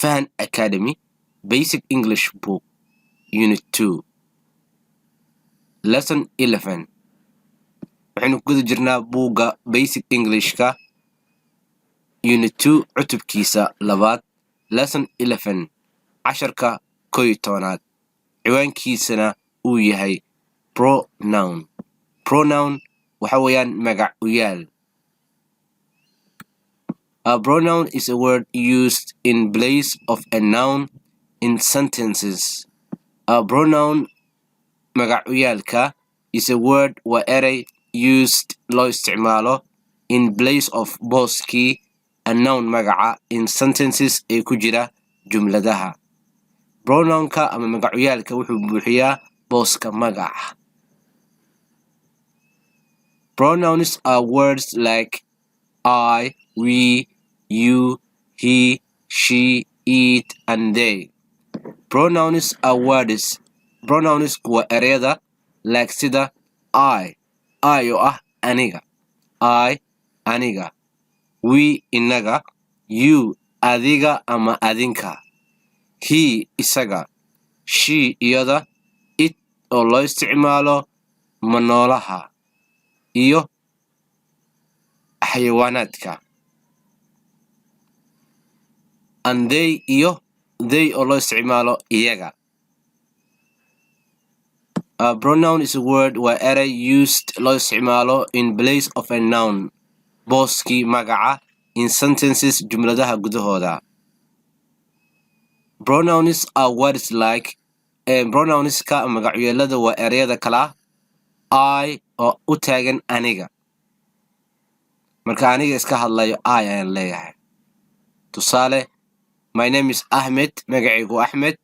Fan Academy Basic English Book Unit 2 Lesson 11 waxaynu ku guda jirnaa buugga Basic Englishka Unit 2 cutubkiisa labaad Lesson 11 casharka 11aad ciwaankiisana uu yahay Pronoun waxa weeyaan magacuyaal. A pronoun is a word used in place of a noun in sentences. A pronoun magacuyaalka is a word waa erey used loo isticmaalo in place of booskii a noun magaca in sentences ee ku jira jumladaha. Pronounka ama magacuyaalka wuxuu buuxiyaa booska magaca. Pronouns are words like I, we, you, he, she, it, and they. Pronouns are words. Pronouns waa ereyada like sida I oo ah aniga. I aniga. We inaga. You adiga ama adinka. He isaga. She iyada. It oo loo isticmaalo manoolaha iyo xayawaanaadka. And they iyo they oo loo isticmaalo iyaga. A pronoun is a word waa erey used loo isticmaalo in place of a noun booskii magaca in sentences jumladaha gudahooda. Pronouns are words like pronounska magacyaalada waa ereyada kala I oo u taagan aniga. Marka aniga iska hadlayo I ayaan leeyahay. Tusaale, my name is Ahmed, magacaygu Ahmed.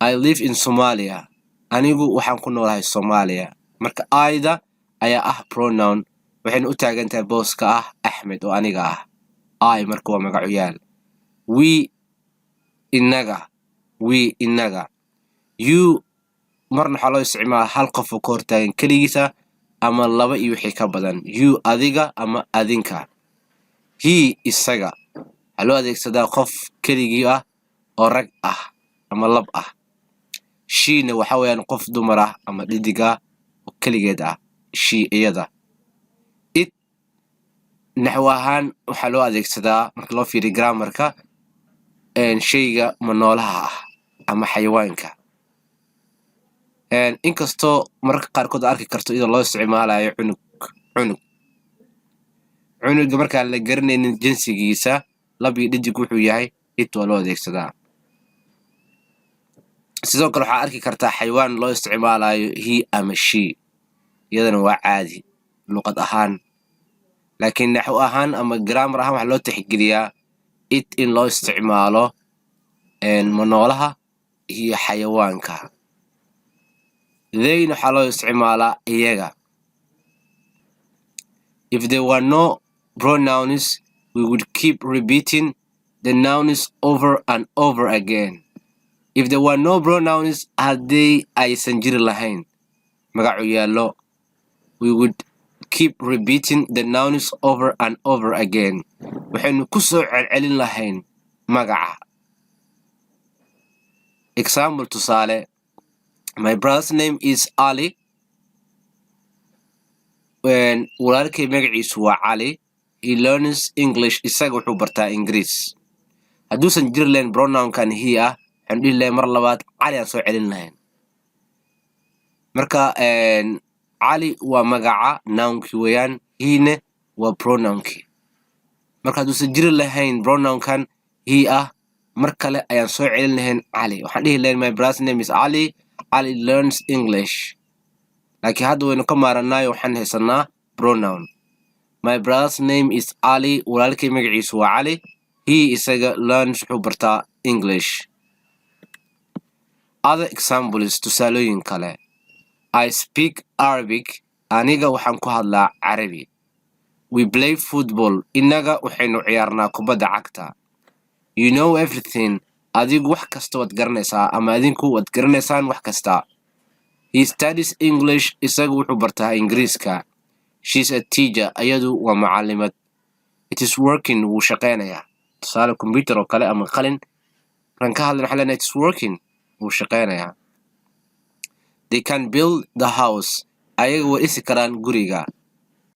I live in Somalia. Anigu waxaan ku noolahay Soomaaliya. Marka I-da ayaa ah pronoun waxayna u taagan tahay booska ah Ahmed oo aniga ah. I marka waa magacuyaal. We inaga. We inaga. You marna waxaa loo isticmaalaa hal qof oo ka hortaagan keligiisa ama laba iyo wixii ka badan. You adiga ama adinka. He isaga waxaa loo adeegsadaa qof keligii ah oo rag ah ama lab ah. She-na waxa weeyaan qof dumar ah ama dhidig ah oo keligeed ah. She iyada. It naxwo ahaan waxaa loo adeegsadaa marka loo fiiriyo grammarka shayga manoolaha ah ama xayawaanka. Inkastoo mararka qaarkood arki karto iyadoo loo isticmaalayo cunuga markaan la garanaynin jinsigiisa lab iyo dhidig wuxuu yahay it waa loo adeegsadaa. Sidoo kale waxaa arki kartaa xayawaan loo isticmaalayo he ama she iyadana waa caadi luqad ahaan. Laakiin naxwo ahaan ama grammar ahaan waxaa loo tixgeliyaa it in loo isticmaalo manoolaha iyo xayawaanka. They waxaa loo isticmaalaa iyaga. If there were no pronouns, we would keep repeating the nouns over and over again. If there were no pronouns, haddii aysan jiri lahayn magacuyaalo, we would keep repeating the nouns over and over again. Waxaynu ku soo celcelin lahayn magaca. Example tusaale, my brother's name is Ali. When walaalkay magaciisu waa Ali, he learns English. Isaga wuxuu bartaa Ingiriis. Hadduusan jiri lahayn pronounkan he ah, waxaan dhihi lahayn mar labaad Ali aan soo celin lahayn. Marka Ali waa magaca nounkii weeyaan, he-na waa pronounkii. Marka hadduusan jiri lahayn pronounkan he ah, mar kale ayaan soo celin lahayn Ali. Waxaan dhihi lahayn my brother's name is Ali. Ali learns English. Laakiin hadda waynu ka maaranayo waxaan haysanaa pronoun. My brother's name is Ali. Walaalkay magaciisu waa Ali. He isaga learns wuxuu bartaa English. Other examples tusaalooyin kale. I speak Arabic. Aniga waxaan ku hadlaa Carabi. We play football. Inaga waxaynu ciyaarnaa kubadda cagta. You know everything. Adigu wax kasta waad garanaysaa ama adinku waad garanaysaan wax kasta. He studies English. Isaga wuxuu bartaa Ingiriiska. She's a teacher. Ayadu waa macallimad. It is working. Wuu shaqaynayaa. tusaale computer oo kale ama qalin markaan ka hadlin waxaa leenahay it's working wuu shaqeynayaa. They can build the house ayaga way dhisi karaan guriga